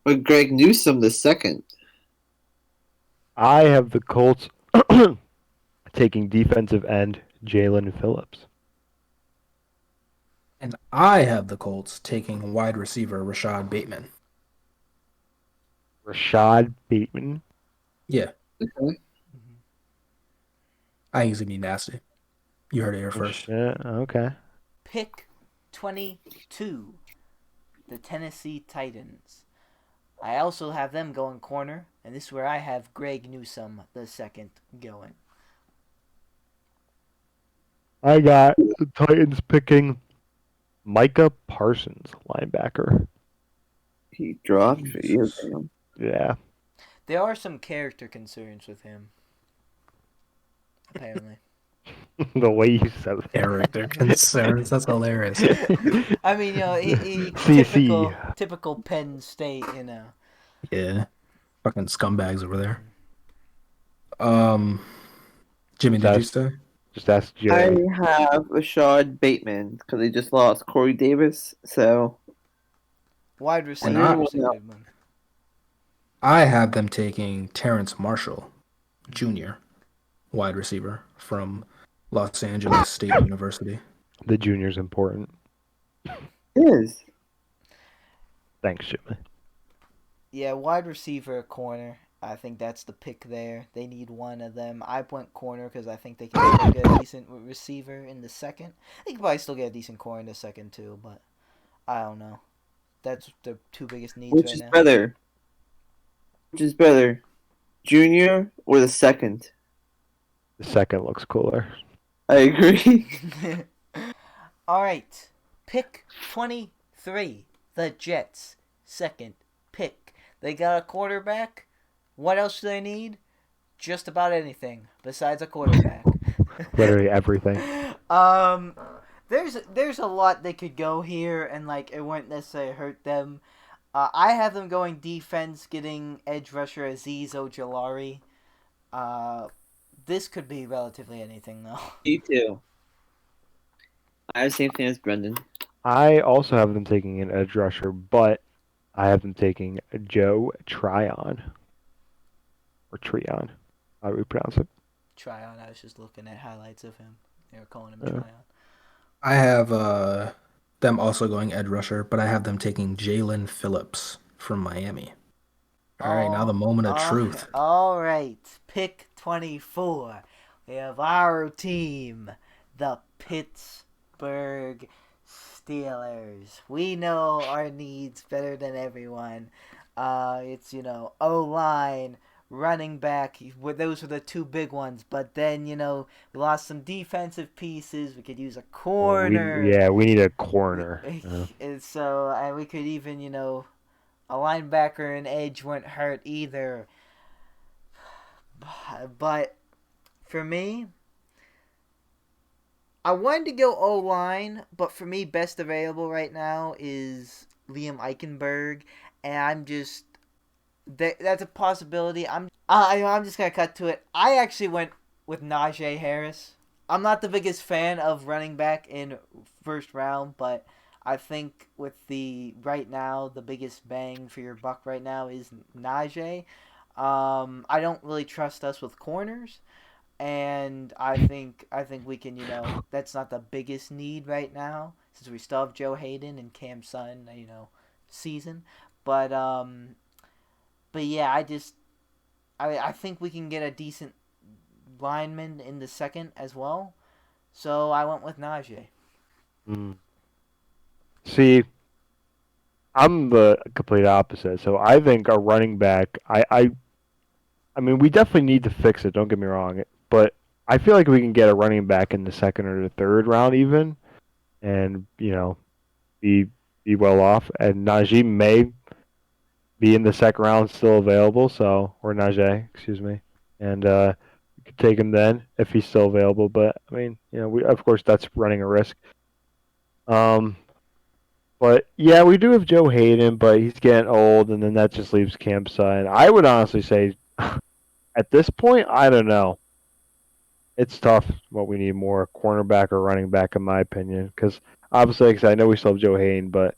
with Greg Newsome the second. I have the Colts taking defensive end Jalen Phillips. And I have the Colts taking wide receiver Rashad Bateman. Rashad Bateman. Yeah. Okay. I think he's going to be nasty. You heard it here first. Okay. Pick 22, the Tennessee Titans. I also have them going corner, and this is where I have Greg Newsome the second going. I got the Titans picking Micah Parsons, linebacker. He dropped for you. Damn. Yeah. There are some character concerns with him, apparently. The way you said it. Character concerns. That's hilarious. I mean, he CC. typical Penn State, Yeah. Fucking scumbags over there. Um, Jimmy, Just did you ask, say? just ask I Jerry. have Rashad Bateman because they just lost Corey Davis. So Wide and receiver And then I, is a one good one. I have them taking Terrence Marshall Jr., wide receiver from Los Angeles State University. The junior's important. is. Thanks, Jimmy. Yeah, wide receiver, corner. I think that's the pick there. They need one of them. I went corner because I think they can still get a decent receiver in the second. They can probably still get a decent corner in the second too, but I don't know. That's the two biggest needs Which right is now. better? Which is better, junior or the second? The second looks cooler. I agree. All right, pick 23. The Jets, second pick. They got a quarterback. What else do they need? Just about anything besides a quarterback. Literally everything. um, there's a lot they could go here, and like it wouldn't necessarily hurt them. I have them going defense, getting edge rusher Aziz Ojolari. Uh, this could be relatively anything though. Me too. I have the same thing as Brenden. I also have them taking an edge rusher, but I have them taking Joe Tryon. Or Treon. How do we pronounce it? Tryon. I was just looking at highlights of him. They were calling him Yeah. Tryon. I have them also going edge rusher, but I have them taking Jalen Phillips from Miami. All right, now the moment of truth. All right, pick 24. We have our team, the Pittsburgh Steelers. We know our needs better than everyone. It's O-line, running back. Those were the two big ones. But then we lost some defensive pieces. We could use a corner. We need a corner. And so we could even a linebacker and edge wouldn't hurt either. But for me, I wanted to go O-line, but for me, best available right now is Liam Eichenberg, and I'm just that's a possibility. I'm just gonna cut to it. I actually went with Najee Harris. I'm not the biggest fan of running back in first round, but I think with the right now, the biggest bang for your buck right now is Najee. I don't really trust us with corners, and I think we can. That's not the biggest need right now since we still have Joe Hayden and Cam Sutton. Season, but yeah, I think we can get a decent lineman in the second as well. So I went with Najee. Mm. See, I'm the complete opposite. So I think a running back. I mean, we definitely need to fix it. Don't get me wrong, but I feel like we can get a running back in the second or the third round even, and be well off. And Najee may be in the second round still available. So or Najee, excuse me, and we could take him then if he's still available. But I mean, we of course that's running a risk. But yeah, we do have Joe Hayden, but he's getting old, and then that just leaves Cam Sutton. I would honestly say, at this point, I don't know. It's tough. What we need more, cornerback or running back, in my opinion. Because obviously, like I said, I know we still have Joe Hayden, but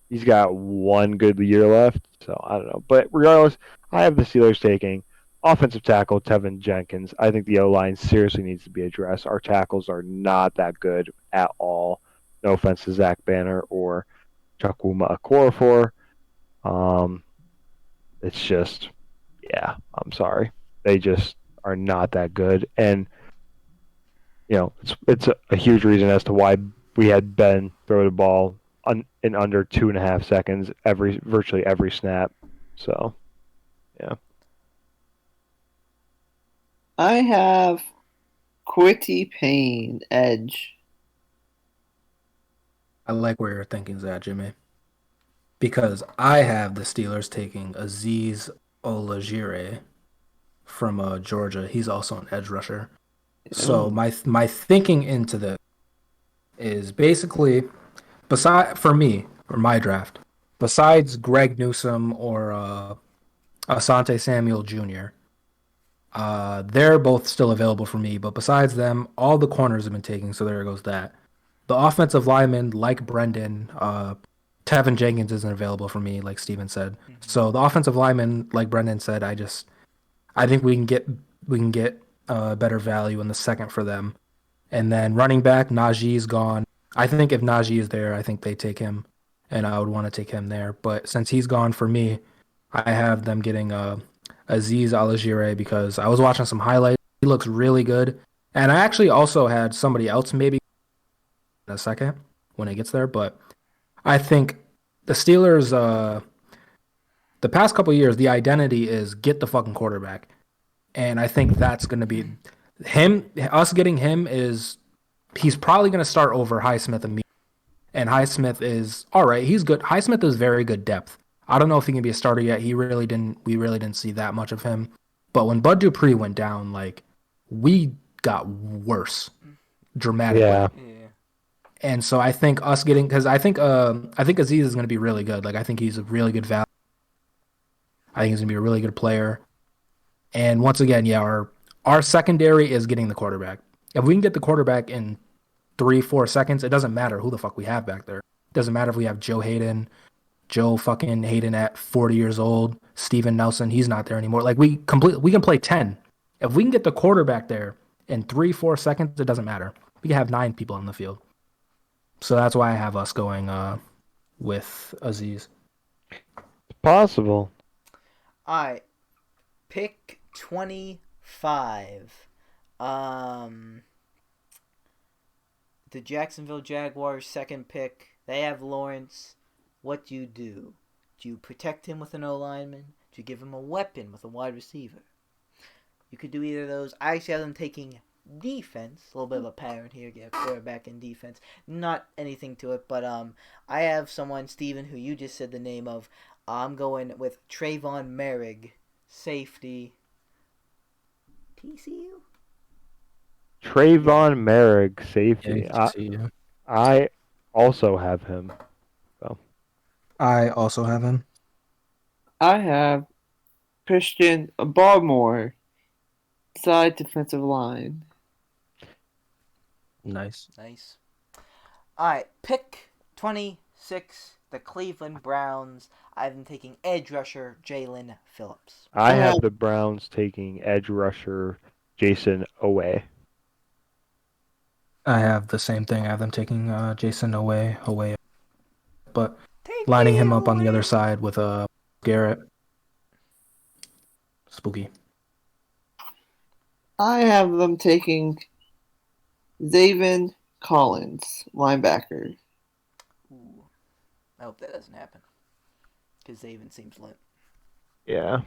he's got one good year left. So I don't know. But regardless, I have the Steelers taking offensive tackle Tevin Jenkins. I think the O line seriously needs to be addressed. Our tackles are not that good at all. No offense to Zach Banner or Chukwuma Okorafor. It's just, yeah, I'm sorry. They just are not that good. And, it's a huge reason as to why we had Ben throw the ball in under 2.5 seconds virtually every snap. So, yeah. I have Quitty Payne, edge. I like where your thinking's at, Jimmy. Because I have the Steelers taking Aziz Olajire from Georgia. He's also an edge rusher. So my thinking into this is basically, for my draft, besides Greg Newsome or Asante Samuel Jr., They're both still available for me, but besides them, all the corners have been taken, so there goes that. The offensive linemen, like Brenden, Tevin Jenkins isn't available for me, like Steven said. So the offensive linemen, like Brenden said, I think we can get better value in the second for them. And then running back, Najee's gone. I think if Najee is there, I think they take him, and I would want to take him there. But since he's gone for me, I have them getting Aziz Alagire because I was watching some highlights. He looks really good. And I actually also had somebody else maybe in a second when it gets there. But I think the Steelers, the past couple of years, the identity is get the fucking quarterback. And I think that's going to be him. Us getting him is he's probably going to start over Highsmith immediately. And Highsmith is all right. He's good. Highsmith is very good depth. I don't know if he can be a starter yet. We really didn't see that much of him. But when Bud Dupree went down, like we got worse dramatically. Yeah. And so I think us getting because I think Aziz is going to be really good. Like I think he's a really good value. I think he's going to be a really good player. And once again, yeah, our secondary is getting the quarterback. If we can get the quarterback in 3-4 seconds, it doesn't matter who the fuck we have back there. It doesn't matter if we have Joe fucking Hayden at 40 years old, Steven Nelson, he's not there anymore. Like we can play 10. If we can get the quarterback there in 3-4 seconds, it doesn't matter. We can have 9 people on the field. So that's why I have us going with Aziz. Possible. All right. Pick 25. The Jacksonville Jaguars' second pick. They have Lawrence. What do? Do you protect him with an O-lineman? Do you give him a weapon with a wide receiver? You could do either of those. I actually have them taking defense. A little bit of a pattern here. Get a quarterback in defense. Not anything to it, but I have someone, Steven, who you just said the name of. I'm going with Trayvon Merrick, safety. TCU? Trayvon Merrick, safety. Yeah, I also have him. So I also have him. I have Christian Barmore, side defensive line. Nice. Alright, pick 26, the Cleveland Browns. I've been taking edge rusher Jalen Phillips. I have the Browns taking edge rusher Jason Owe. I have the same thing. I have them taking Jason away, but Take lining me him up on the away. other side with Garrett. Spooky. I have them taking Zaven Collins, linebacker. Ooh, I hope that doesn't happen. Because Zaven seems lit. Yeah.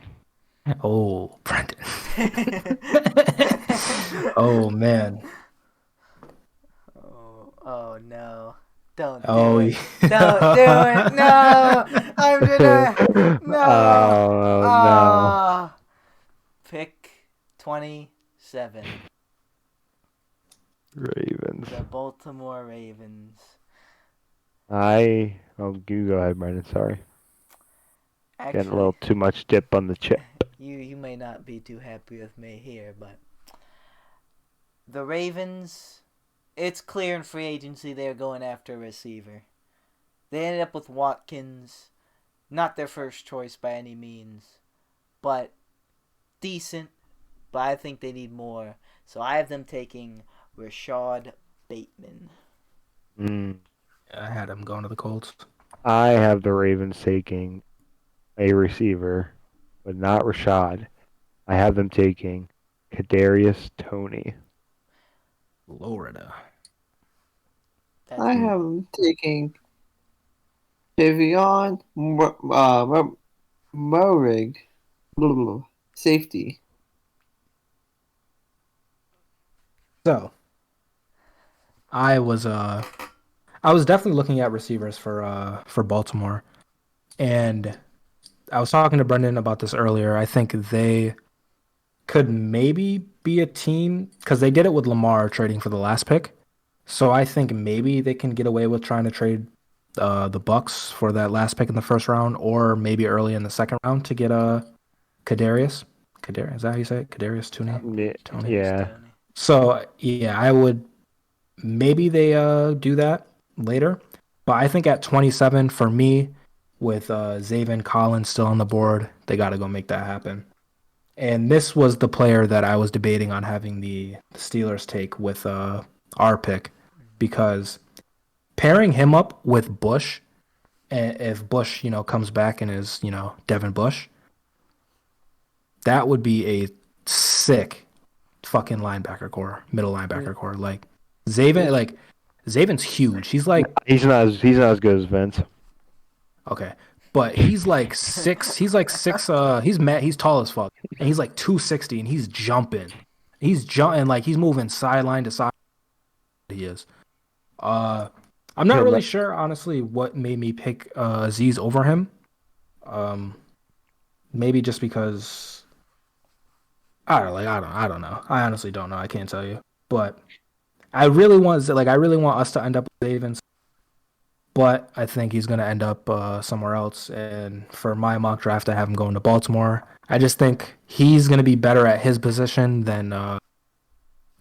Oh, Brenden. Oh man. Oh no. Don't do Oh, it. Don't do it. No. I'm gonna. No. Oh, no. Ah. Pick 27. Ravens. The Baltimore Ravens. Oh, you go ahead, Brenden. Sorry. Actually, Getting a little too much dip on the chip. you may not be too happy with me here, but the Ravens, it's clear in free agency they're going after a receiver. They ended up with Watkins, not their first choice by any means, but decent, but I think they need more. So I have them taking Rashad Bateman. I had him going to the Colts. I have the Ravens taking a receiver, but not Rashad. I have them taking Kadarius Toney. Florida. I have them taking Javion Morig, safety. So, I was definitely looking at receivers for Baltimore, and I was talking to Brenden about this earlier. I think they could maybe be a team because they did it with Lamar trading for the last pick. So I think maybe they can get away with trying to trade the Bucks for that last pick in the first round, or maybe early in the second round to get Kadarius Kadarius, is that how you say it? Kadarius Toney? Toney. Yeah. So yeah, I would maybe they do that later, but I think at 27 for me, with Zaven Collins still on the board, they got to go make that happen. And this was the player that I was debating on having the Steelers take with our pick, because pairing him up with Bush, and if Bush, comes back and is, Devin Bush, that would be a sick fucking linebacker core, middle linebacker core. Like Zaven's huge. He's like, he's not as good as Vince. okay, but he's like six. He's like six. He's tall as fuck, and he's like 260, and he's jumping. Like he's moving sideline to side. He is. I'm not really sure, honestly, what made me pick Aziz over him. Maybe just because I don't know. I honestly don't know. I can't tell you. But I really want us to end up with Ravens. But I think he's going to end up somewhere else. And for my mock draft, I have him going to Baltimore. I just think he's going to be better at his position than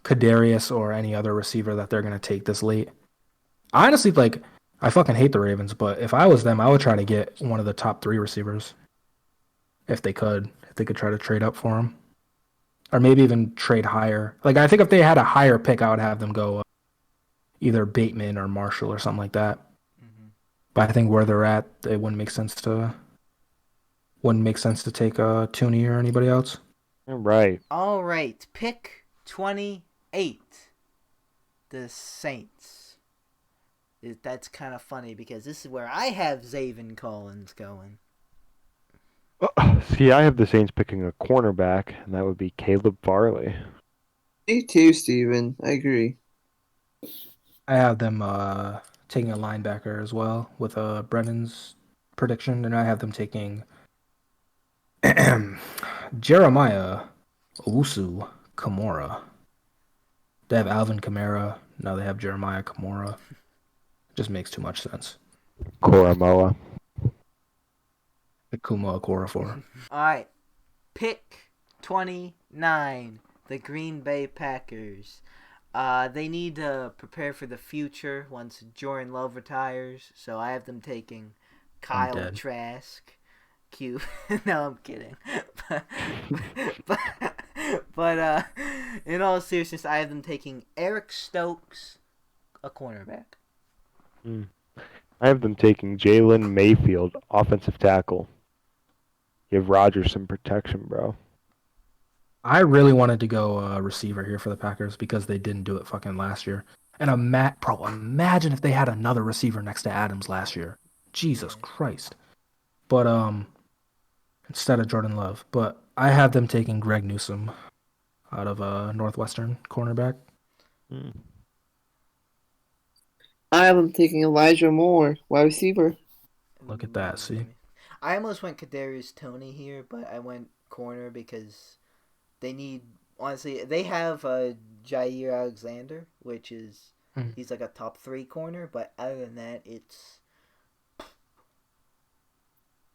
Kadarius or any other receiver that they're going to take this late. Honestly, I fucking hate the Ravens, but if I was them, I would try to get one of the top 3 receivers. If they could try to trade up for him. Or maybe even trade higher. I think if they had a higher pick, I would have them go either Bateman or Marshall or something like that. Mm-hmm. But I think where they're at, it wouldn't make sense to take Tooney or anybody else. All right. Pick 28. The Saints. That's kind of funny because this is where I have Zaven Collins going. See, I have the Saints picking a cornerback, and that would be Caleb Farley. Me too, Steven. I agree. I have them taking a linebacker as well with Brennan's prediction, and I have them taking Jeremiah Owusu Kamara. They have Alvin Kamara. Now they have Jeremiah Kamara. Just makes too much sense. Koromoa. The Kumoa Korafor. All right. Pick 29. The Green Bay Packers. They need to prepare for the future once Jordan Love retires. So I have them taking Kyle Trask. Cute. No, I'm kidding. but in all seriousness, I have them taking Eric Stokes, a cornerback. I have them taking Jalen Mayfield, offensive tackle. Give Rodgers some protection, bro. I really wanted to go receiver here for the Packers because they didn't do it fucking last year. And imagine if they had another receiver next to Adams last year. Jesus Christ. But instead of Jordan Love. But I have them taking Greg Newsome out of Northwestern cornerback. I have them taking Elijah Moore, wide receiver. Look at that, see? I almost went Kadarius Toney here, but I went corner because they need, honestly, they have Jair Alexander, which is, he's like a top 3 corner, but other than that, it's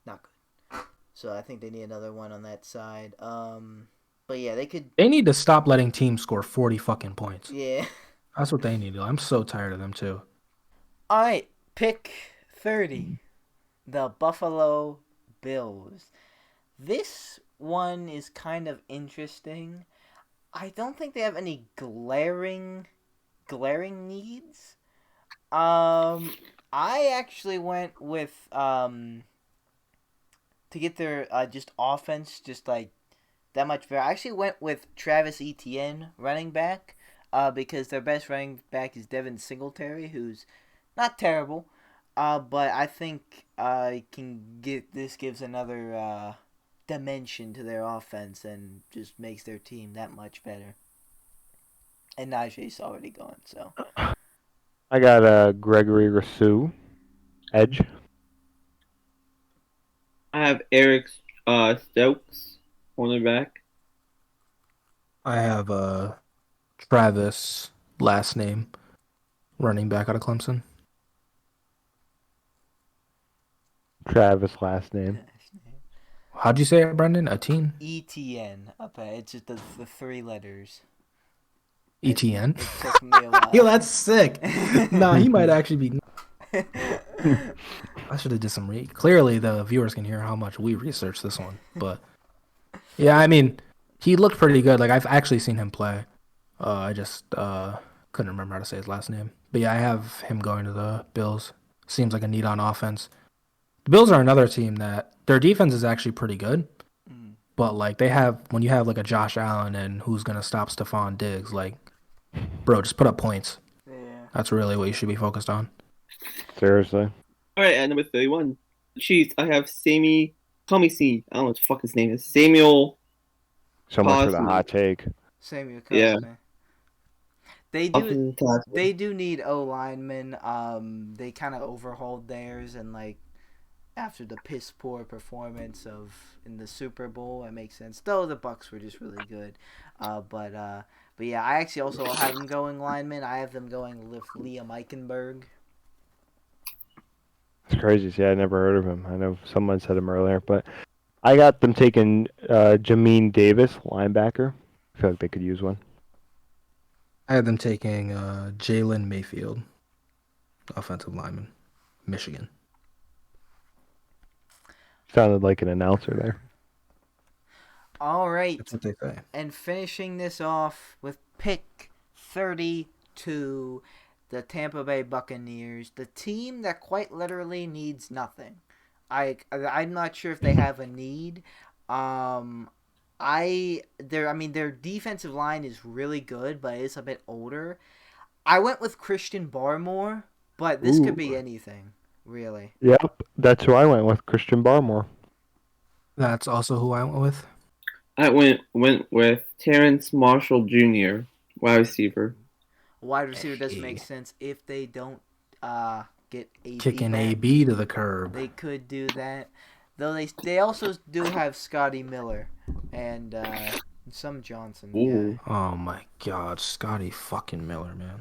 not good. So I think they need another one on that side. But yeah, they need to stop letting teams score 40 fucking points. Yeah. That's what they need to do. I'm so tired of them too. All right, pick 30. The Buffalo Bills. This one is kind of interesting. I don't think they have any glaring needs. I actually went with to get their just offense just like that much better. I actually went with Travis Etienne, running back, because their best running back is Devin Singletary, who's not terrible. But I think this gives another dimension to their offense and just makes their team that much better. And Najee's already gone, so. I got Gregory Rousseau, edge. I have Eric Stokes, cornerback. I have Travis, last name, running back out of Clemson. Travis, last name. How'd you say it, Brendan? Etienne? ETN. Okay, it's just the 3 letters. ETN? It took me a while. Yo, that's sick. Nah, he might actually be. I should have did some Clearly, the viewers can hear how much we researched this one. But yeah, I mean, he looked pretty good. Like I've actually seen him play. I just couldn't remember how to say his last name. But yeah, I have him going to the Bills. Seems like a need on offense. The Bills are another team that their defense is actually pretty good. But like they have, when you have like a Josh Allen and who's gonna stop Stephon Diggs, like, bro, just put up points. Yeah. That's really what you should be focused on. Seriously. All right, at number 31, Chiefs. I have Sammy. Call me C. I don't know what the fuck his name is. Samuel. So much for the Awesome. hot take. Samuel Yeah. Cosme. They do need O linemen. They kind of overhauled theirs, and like after the piss poor performance in the Super Bowl, it makes sense. Though the Bucs were just really good. But yeah, I actually also have them going linemen. I have them going with Liam Eichenberg. It's crazy. See, I never heard of him. I know someone said him earlier, but I got them taking Jamin Davis, linebacker. I feel like they could use one. I had them taking Jalen Mayfield, offensive lineman, Michigan. Sounded like an announcer there. All right. That's what they say. And finishing this off with pick 32, the Tampa Bay Buccaneers, the team that quite literally needs nothing. I'm not sure if they have a need. Their defensive line is really good, but it's a bit older. I went with Christian Barmore, but this could be anything, really. Yep, that's who I went with, Christian Barmore. That's also who I went with. I went with Terrence Marshall Jr., wide receiver. Wide receiver does make sense if they don't get AB Kicking back. AB to the curb. They could do that. Though they also do have Scotty Miller and some Johnson. Ooh. Yeah. Oh my God, Scotty fucking Miller, man.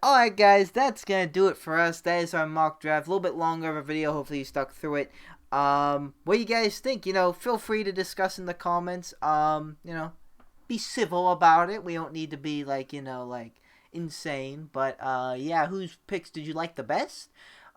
Alright guys, that's gonna do it for us. That is our mock draft. A little bit longer of a video. Hopefully you stuck through it. What do you guys think? Feel free to discuss in the comments. Be civil about it. We don't need to be like insane. But yeah, whose picks did you like the best?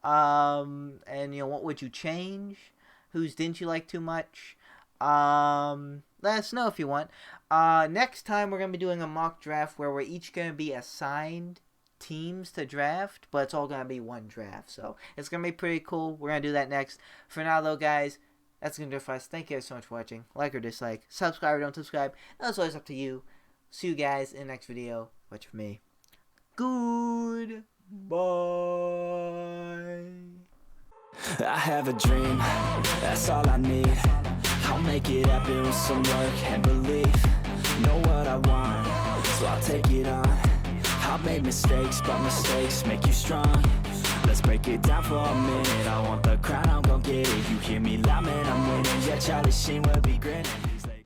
And what would you change? Whose didn't you like too much? Let us know if you want. Next time we're gonna be doing a mock draft where we're each gonna be assigned teams to draft, but it's all gonna be one draft, so it's gonna be pretty cool. We're gonna do that next. For now though, guys, that's gonna do it for us. Thank you guys so much for watching. Like or dislike, subscribe or don't subscribe, that's always up to you. See you guys in the next video. Watch for me. Goodbye. I have a dream, that's all I need. I'll make it happen with some work and belief. Know what I want, so I'll take it on. I've made mistakes, but mistakes make you strong. Let's break it down for a minute. I want the crown, I'm gon' get it. You hear me loud, man, I'm winning. Yeah, Charlie Sheen will be grinning.